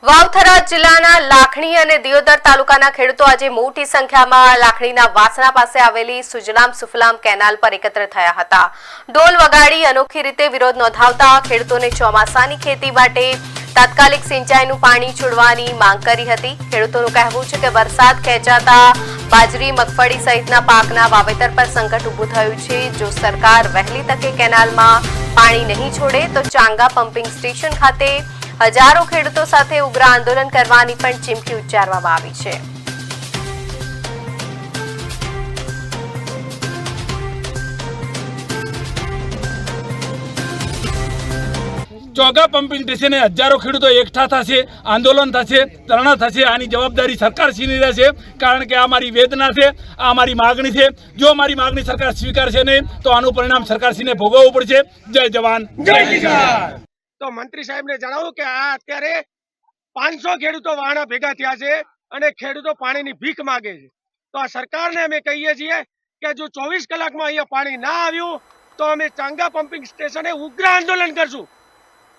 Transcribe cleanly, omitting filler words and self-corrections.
વાવથરા જિલ્લાના લાખણી અને દિયોદર તાલુકાના ખેડૂતો આજે મોટી સંખ્યામાં લાખણીના વાસણા પાસે આવેલી સુજલામ સુફલામ કેનાલ પર એકત્ર થયા હતા। ઢોલ વગાડી અનોખી રીતે વિરોધ નોંધાવતા ખેડૂતોને ચોમાસાની ખેતી માટે તાત્કાલિક સિંચાઈનું પાણી છોડવાની માંગ કરી હતી। ખેડૂતોનું કહેવું છે કે વરસાદ ખેંચાતા બાજરી, મગફળી સહિતના પાકના વાવેતર પર સંકટ ઊભું થયું છે। જો સરકાર વહેલી તકે કેનાલમાં પાણી નહીં છોડે તો ચાંગા પમ્પિંગ સ્ટેશન ખાતે હજારો ખેડૂતો સાથે ઉગ્ર આંદોલન કરવાની પણ ચીમકી ઉચ્ચારવામાં આવી છે। ચોગા પમ્પિંગ સ્ટેશને હજારો ખેડૂતો એકઠા થશે, આંદોલન થશે, ધરણા થશે। આની જવાબદારી સરકારશ્રીની રહેશે, કારણ કે આ મારી વેદના છે, આ મારી માગણી છે। જો મારી માગણી સરકાર સ્વીકારશે નહીં તો આનું પરિણામ સરકારશ્રીને ભોગવવું પડશે। જય જવાન જય કિસાન। તો મંત્રી સાહેબને જણાવું કે આ અત્યારે 500 ખેડૂતો વાણા ભેગા થયા છે અને ખેડૂતો પાણીની ભીખ માંગે છે। તો આ સરકારને અમે કહીએ છીએ કે જો 24 કલાકમાં અહીંયા પાણી ના આવ્યું તો અમે ચાંગા પમ્પિંગ સ્ટેશને ઉગ્ર આંદોલન કરશું।